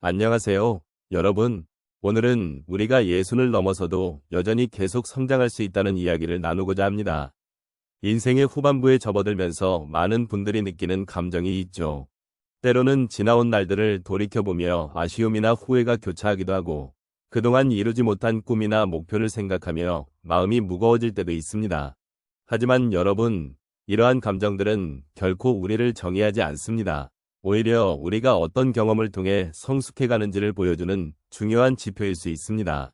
안녕하세요, 여러분. 오늘은 우리가 예순을 넘어서도 여전히 계속 성장할 수 있다는 이야기를 나누고자 합니다. 인생의 후반부에 접어들면서 많은 분들이 느끼는 감정이 있죠. 때로는 지나온 날들을 돌이켜보며 아쉬움이나 후회가 교차하기도 하고, 그동안 이루지 못한 꿈이나 목표를 생각하며 마음이 무거워질 때도 있습니다. 하지만 여러분, 이러한 감정들은 결코 우리를 정의하지 않습니다. 오히려 우리가 어떤 경험을 통해 성숙해가는지를 보여주는 중요한 지표일 수 있습니다.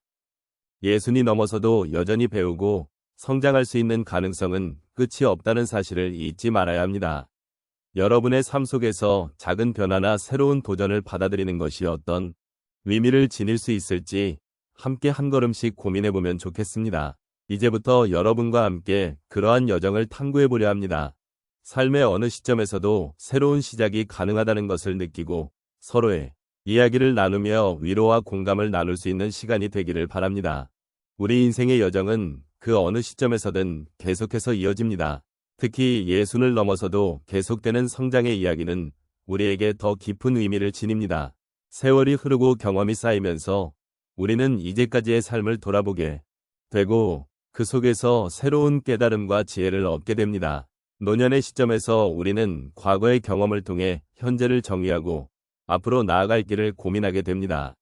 예순이 넘어서도 여전히 배우고 성장할 수 있는 가능성은 끝이 없다는 사실을 잊지 말아야 합니다. 여러분의 삶 속에서 작은 변화나 새로운 도전을 받아들이는 것이 어떤 의미를 지닐 수 있을지 함께 한 걸음씩 고민해보면 좋겠습니다. 이제부터 여러분과 함께 그러한 여정을 탐구해보려 합니다. 삶의 어느 시점에서도 새로운 시작이 가능하다는 것을 느끼고 서로의 이야기를 나누며 위로와 공감을 나눌 수 있는 시간이 되기를 바랍니다. 우리 인생의 여정은 그 어느 시점에서든 계속해서 이어집니다. 특히 예순을 넘어서도 계속되는 성장의 이야기는 우리에게 더 깊은 의미를 지닙니다. 세월이 흐르고 경험이 쌓이면서 우리는 이제까지의 삶을 돌아보게 되고 그 속에서 새로운 깨달음과 지혜를 얻게 됩니다. 노년의 시점에서 우리는 과거의 경험을 통해 현재를 정의하고 앞으로 나아갈 길을 고민하게 됩니다.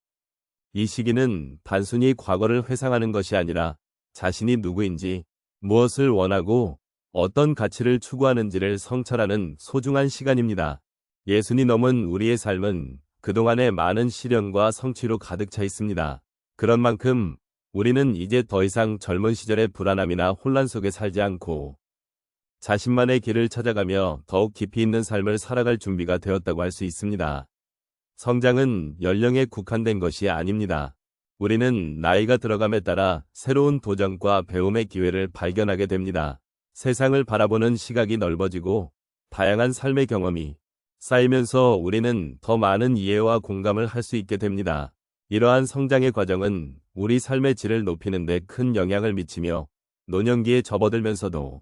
이 시기는 단순히 과거를 회상하는 것이 아니라 자신이 누구인지, 무엇을 원하고 어떤 가치를 추구하는지를 성찰하는 소중한 시간입니다. 예순이 넘은 우리의 삶은 그동안의 많은 시련과 성취로 가득 차 있습니다. 그런 만큼 우리는 이제 더 이상 젊은 시절의 불안함이나 혼란 속에 살지 않고 자신만의 길을 찾아가며 더욱 깊이 있는 삶을 살아갈 준비가 되었다고 할 수 있습니다. 성장은 연령에 국한된 것이 아닙니다. 우리는 나이가 들어감에 따라 새로운 도전과 배움의 기회를 발견하게 됩니다. 세상을 바라보는 시각이 넓어지고 다양한 삶의 경험이 쌓이면서 우리는 더 많은 이해와 공감을 할 수 있게 됩니다. 이러한 성장의 과정은 우리 삶의 질을 높이는 데 큰 영향을 미치며 노년기에 접어들면서도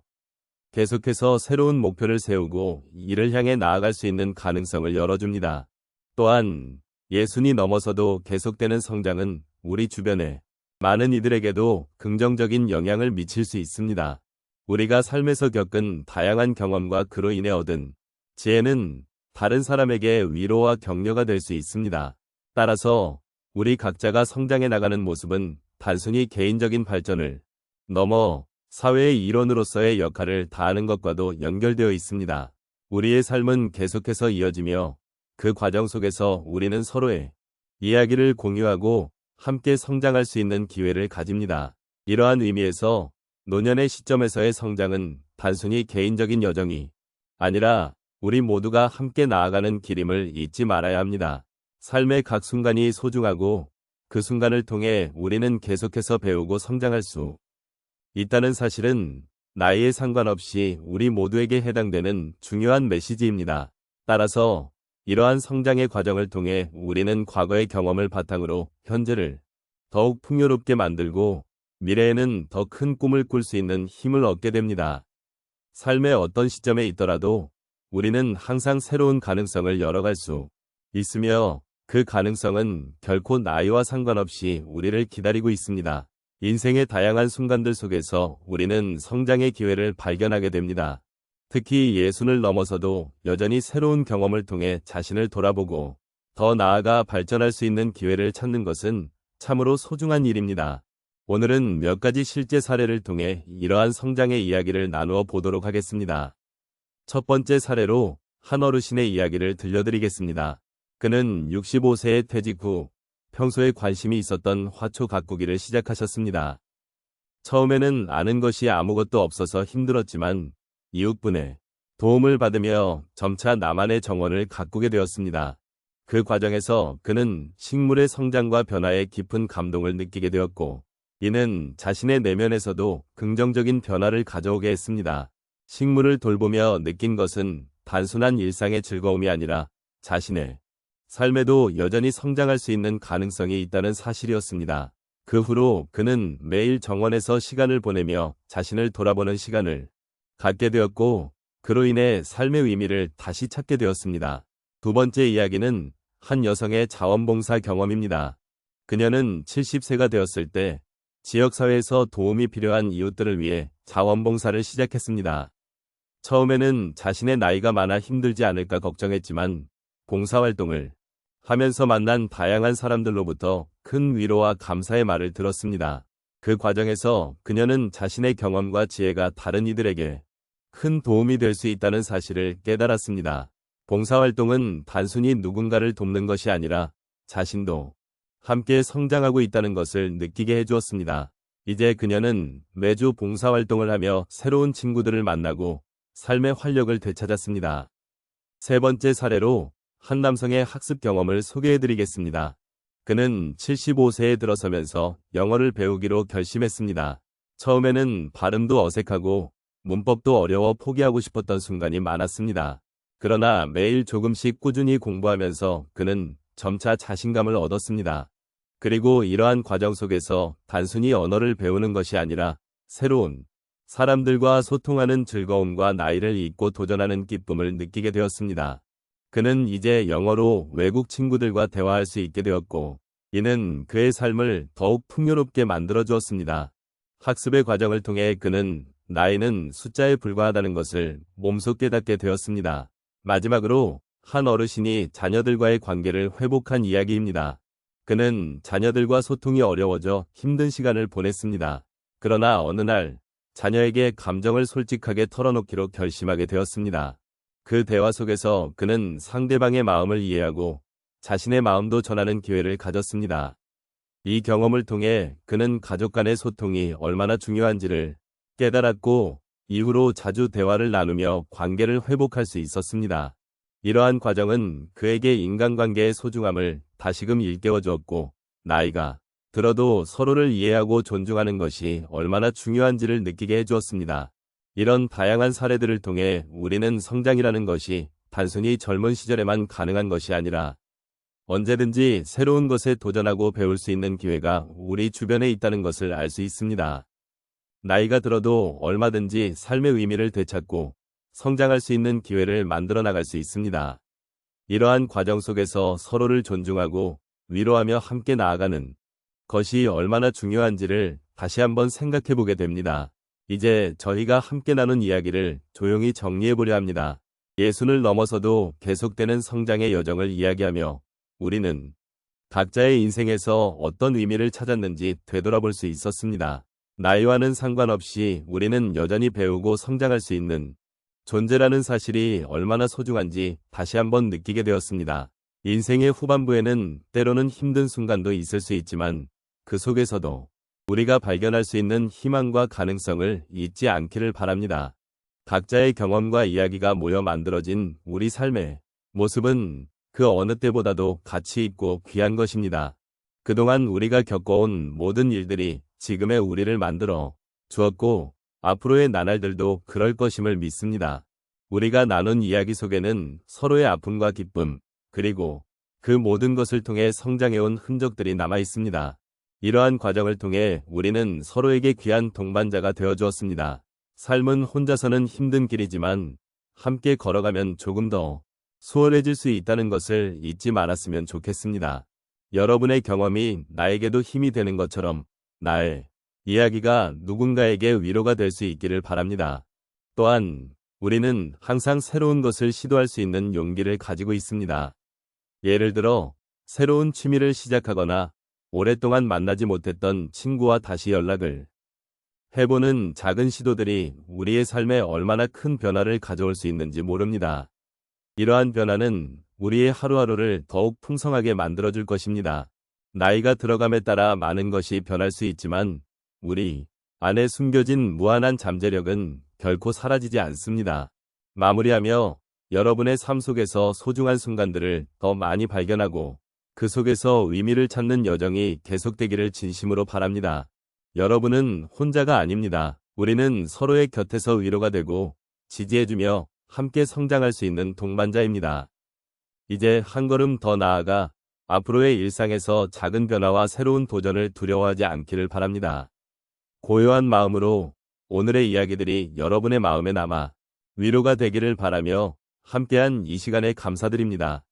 계속해서 새로운 목표를 세우고 이를 향해 나아갈 수 있는 가능성을 열어줍니다. 또한 예순이 넘어서도 계속되는 성장은 우리 주변의 많은 이들에게도 긍정적인 영향을 미칠 수 있습니다. 우리가 삶에서 겪은 다양한 경험과 그로 인해 얻은 지혜는 다른 사람에게 위로와 격려가 될 수 있습니다. 따라서 우리 각자가 성장해 나가는 모습은 단순히 개인적인 발전을 넘어 사회의 일원으로서의 역할을 다하는 것과도 연결되어 있습니다. 우리의 삶은 계속해서 이어지며 그 과정 속에서 우리는 서로의 이야기를 공유하고 함께 성장할 수 있는 기회를 가집니다. 이러한 의미에서 노년의 시점에서의 성장은 단순히 개인적인 여정이 아니라 우리 모두가 함께 나아가는 길임을 잊지 말아야 합니다. 삶의 각 순간이 소중하고 그 순간을 통해 우리는 계속해서 배우고 성장할 수 있다는 사실은 나이에 상관없이 우리 모두에게 해당되는 중요한 메시지입니다. 따라서 이러한 성장의 과정을 통해 우리는 과거의 경험을 바탕으로 현재를 더욱 풍요롭게 만들고 미래에는 더 큰 꿈을 꿀 수 있는 힘을 얻게 됩니다. 삶의 어떤 시점에 있더라도 우리는 항상 새로운 가능성을 열어갈 수 있으며 그 가능성은 결코 나이와 상관없이 우리를 기다리고 있습니다. 인생의 다양한 순간들 속에서 우리는 성장의 기회를 발견하게 됩니다. 특히 예순을 넘어서도 여전히 새로운 경험을 통해 자신을 돌아보고 더 나아가 발전할 수 있는 기회를 찾는 것은 참으로 소중한 일입니다. 오늘은 몇 가지 실제 사례를 통해 이러한 성장의 이야기를 나누어 보도록 하겠습니다. 첫 번째 사례로 한 어르신의 이야기를 들려드리겠습니다. 그는 65세에 퇴직 후 평소에 관심이 있었던 화초 가꾸기를 시작하셨습니다. 처음에는 아는 것이 아무것도 없어서 힘들었지만 이웃분의 도움을 받으며 점차 나만의 정원을 가꾸게 되었습니다. 그 과정에서 그는 식물의 성장과 변화에 깊은 감동을 느끼게 되었고 이는 자신의 내면에서도 긍정적인 변화를 가져오게 했습니다. 식물을 돌보며 느낀 것은 단순한 일상의 즐거움이 아니라 자신의 삶에도 여전히 성장할 수 있는 가능성이 있다는 사실이었습니다. 그 후로 그는 매일 정원에서 시간을 보내며 자신을 돌아보는 시간을 갖게 되었고 그로 인해 삶의 의미를 다시 찾게 되었습니다. 두 번째 이야기는 한 여성의 자원봉사 경험입니다. 그녀는 70세가 되었을 때 지역사회에서 도움이 필요한 이웃들을 위해 자원봉사를 시작했습니다. 처음에는 자신의 나이가 많아 힘들지 않을까 걱정했지만 봉사활동을 하면서 만난 다양한 사람들로부터 큰 위로와 감사의 말을 들었습니다. 그 과정에서 그녀는 자신의 경험과 지혜가 다른 이들에게 큰 도움이 될 수 있다는 사실을 깨달았습니다. 봉사활동은 단순히 누군가를 돕는 것이 아니라 자신도 함께 성장하고 있다는 것을 느끼게 해주었습니다. 이제 그녀는 매주 봉사활동을 하며 새로운 친구들을 만나고 삶의 활력을 되찾았습니다. 세 번째 사례로 한 남성의 학습 경험을 소개해드리겠습니다. 그는 75세에 들어서면서 영어를 배우기로 결심했습니다. 처음에는 발음도 어색하고 문법도 어려워 포기하고 싶었던 순간이 많았습니다. 그러나 매일 조금씩 꾸준히 공부하면서 그는 점차 자신감을 얻었습니다. 그리고 이러한 과정 속에서 단순히 언어를 배우는 것이 아니라 새로운 사람들과 소통하는 즐거움과 나이를 잊고 도전하는 기쁨을 느끼게 되었습니다. 그는 이제 영어로 외국 친구들과 대화할 수 있게 되었고, 이는 그의 삶을 더욱 풍요롭게 만들어 주었습니다. 학습의 과정을 통해 그는 나이는 숫자에 불과하다는 것을 몸소 깨닫게 되었습니다. 마지막으로 한 어르신이 자녀들과의 관계를 회복한 이야기입니다. 그는 자녀들과 소통이 어려워져 힘든 시간을 보냈습니다. 그러나 어느 날 자녀에게 감정을 솔직하게 털어놓기로 결심하게 되었습니다. 그 대화 속에서 그는 상대방의 마음을 이해하고 자신의 마음도 전하는 기회를 가졌습니다. 이 경험을 통해 그는 가족 간의 소통이 얼마나 중요한지를 깨달았고 이후로 자주 대화를 나누며 관계를 회복할 수 있었습니다. 이러한 과정은 그에게 인간관계의 소중함을 다시금 일깨워 주었고 나이가 들어도 서로를 이해하고 존중하는 것이 얼마나 중요한지를 느끼게 해주었습니다. 이런 다양한 사례들을 통해 우리는 성장이라는 것이 단순히 젊은 시절에만 가능한 것이 아니라 언제든지 새로운 것에 도전하고 배울 수 있는 기회가 우리 주변에 있다는 것을 알 수 있습니다. 나이가 들어도 얼마든지 삶의 의미를 되찾고 성장할 수 있는 기회를 만들어 나갈 수 있습니다. 이러한 과정 속에서 서로를 존중하고 위로하며 함께 나아가는 것이 얼마나 중요한지를 다시 한번 생각해 보게 됩니다. 이제 저희가 함께 나눈 이야기를 조용히 정리해 보려 합니다. 예순을 넘어서도 계속되는 성장의 여정을 이야기하며 우리는 각자의 인생에서 어떤 의미를 찾았는지 되돌아볼 수 있었습니다. 나이와는 상관없이 우리는 여전히 배우고 성장할 수 있는 존재라는 사실이 얼마나 소중한지 다시 한번 느끼게 되었습니다. 인생의 후반부에는 때로는 힘든 순간도 있을 수 있지만 그 속에서도 우리가 발견할 수 있는 희망과 가능성을 잊지 않기를 바랍니다. 각자의 경험과 이야기가 모여 만들어진 우리 삶의 모습은 그 어느 때보다도 가치 있고 귀한 것입니다. 그동안 우리가 겪어온 모든 일들이 지금의 우리를 만들어 주었고 앞으로의 나날들도 그럴 것임을 믿습니다. 우리가 나눈 이야기 속에는 서로의 아픔과 기쁨, 그리고 그 모든 것을 통해 성장해온 흔적들이 남아 있습니다. 이러한 과정을 통해 우리는 서로에게 귀한 동반자가 되어 주었습니다. 삶은 혼자서는 힘든 길이지만 함께 걸어가면 조금 더 수월해질 수 있다는 것을 잊지 말았으면 좋겠습니다. 여러분의 경험이 나에게도 힘이 되는 것처럼 나의 이야기가 누군가에게 위로가 될 수 있기를 바랍니다. 또한 우리는 항상 새로운 것을 시도할 수 있는 용기를 가지고 있습니다. 예를 들어 새로운 취미를 시작하거나 오랫동안 만나지 못했던 친구와 다시 연락을 해보는 작은 시도들이 우리의 삶에 얼마나 큰 변화를 가져올 수 있는지 모릅니다. 이러한 변화는 우리의 하루하루를 더욱 풍성하게 만들어줄 것입니다. 나이가 들어감에 따라 많은 것이 변할 수 있지만 우리 안에 숨겨진 무한한 잠재력은 결코 사라지지 않습니다. 마무리하며 여러분의 삶 속에서 소중한 순간들을 더 많이 발견하고 그 속에서 의미를 찾는 여정이 계속되기를 진심으로 바랍니다. 여러분은 혼자가 아닙니다. 우리는 서로의 곁에서 위로가 되고 지지해주며 함께 성장할 수 있는 동반자입니다. 이제 한 걸음 더 나아가 앞으로의 일상에서 작은 변화와 새로운 도전을 두려워하지 않기를 바랍니다. 고요한 마음으로 오늘의 이야기들이 여러분의 마음에 남아 위로가 되기를 바라며 함께한 이 시간에 감사드립니다.